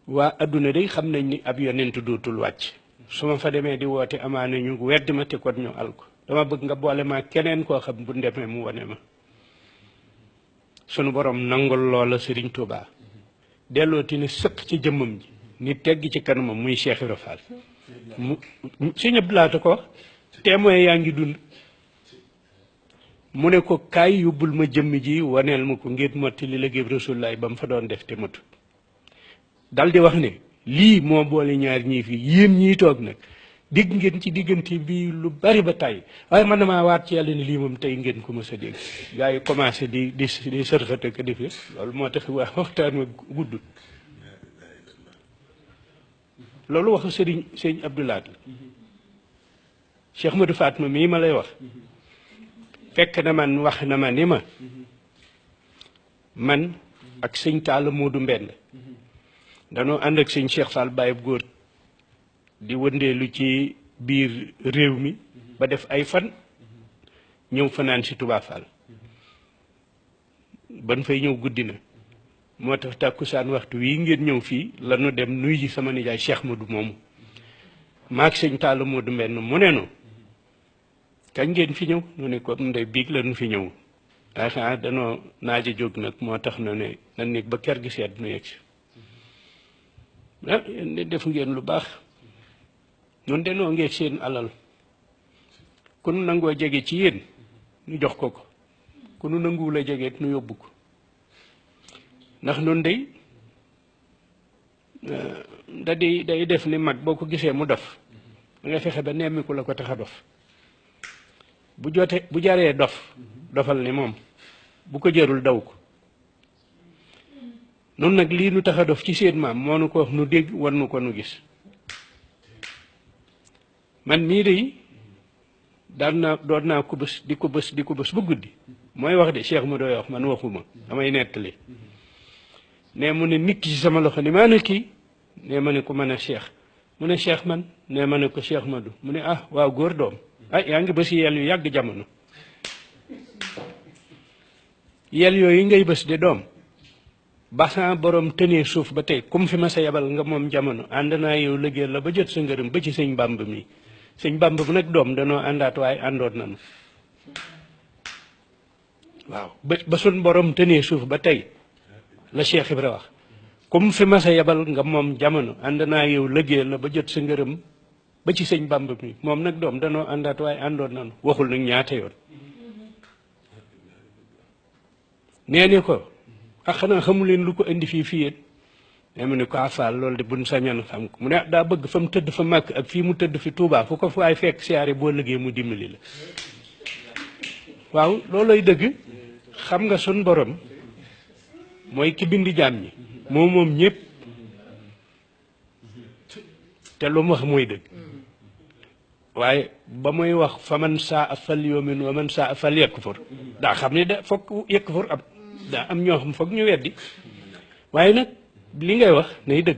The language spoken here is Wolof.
waa adduna day xam nañ ni ab yonent dootul wàcc su ma fa demee di woote amaana ñu wedd ma te kon ñu al ko dama bëgg nga boole ma keneen koo xam bu demee mu wane ma sunu borom nangul loola Serigne Touba dellooti ne sëq ci jëmmam ji ni tegg ci kanamam muy Cheikh Ibra Fall mu si ñëpp laata ko témoin yaa ngi dund mu ne ko kaay yóbbul ma jëmm ji waneel ma ko ngir motti li liggéey Rasulullaay ba mu fa doon def te matut dal di wax ne lii moo boole ñaar ñii fii yéen ñii toog nag dégg ngeen ci diggante bi lu bari ba tey waaye man damaa waat ci yàlla ni lii moom tey ngeen ko mës a dégg gars yi commencé di sërxate ko defi loolu moo tax waa waxtaan ma guddul loolu waxu sëñ Abdoulaat la Cheikh Madou Fatma mii ma lay wax fekk na man wax na ma ni ma man ak sëñ Talla Modou Mbend danoo ànd ak sëñ Cheikh Fall Baye góor di wëndeelu ci biir réew mi ba def ay fan ñëw fanaan si Touba Fall ban fay ñëw guddi na moo tax tàkkusaan waxtu wii ngeen ñëw fii la nu dem nuy ji sama nijaay Cheikh Madou moomu maak sëñ Talla Modou Mbend mu ne nu kañ ngeen fi ñëw nu ne ko ndey biig la nu fi ñëw aa danoo naaja jóg nag moo tax na ne nan nekk ba kër gi seet nu yegg si ah yéen def ngeen lu baax noonu denoo ngeen seen alal ku nu nangoo jege ci yéen nu jox ko ko ku nu nanguwul a jege nu yóbbu ko ndax noonu day da di day def ni mag boo ko gisee mu dof da nga fexe ba nemmiku la ko tax a dof bu jaree dof dofal ni moom bu ko jarul daw ko noonu nag lii nu tax a dof ci seen maam moo nu ko wax nu dégg war nu ko nu gis man mii de doon naa ko bés di ko bés ba guddi mooy wax de Cheikh ma doy wax man waxuma damay nettali ne mu ne nit ki ci sama loxo ni maa ne kii ne ma ne ko mën a Cheikh mu ne Cheikh man ne ma ne ko Cheikh Madou mu ne ah waaw góor doom ah yaa ngi bés yel yu yàgg jamono yel yooyu ngay bés de doom ba sa borom tënee suuf ba tey comme fi ma sa yabal nga moom jamono ànd naa yow liggéey la ba jot sa ngërëm ba ci sëñ Bàmb mi sëñ Bàmb bu nag doom danoo àndaat waaye àndoon nanu waaw ba sun borom tënee suuf ba tey la Cheikh Ibra wax comme fi ma sa yabal nga moom jamono ànd naa yow liggéey la ba jot sa ngërëm ba ci sëñ Bàmb mi moom nag doom danoo àndaat waaye àndoon nanu waxul nag ñaata yoon nee ni ko ak xanaa xamu leen lu ko indi fii yéen ne mu ne ko afaal loolu de buñ sañoon xam ko mu ne daa bëgg fa mu tëdd fa màkk ak fii mu tëdd fi Touba fu ko faay fekk siyaare boo liggéey mu dimbali la waaw loolay dëgg xam nga sun borom mooy ki bindi jaam ñi moom ñëpp te lu mu wax mooy dëgg waaye ba muy wax fa man saa fal yu'min wa man saa fal yakfur daa xam ne da foog yakfur am daa am ñoo xam foog ñu weddi waaye nag li ngay wax nay dëgg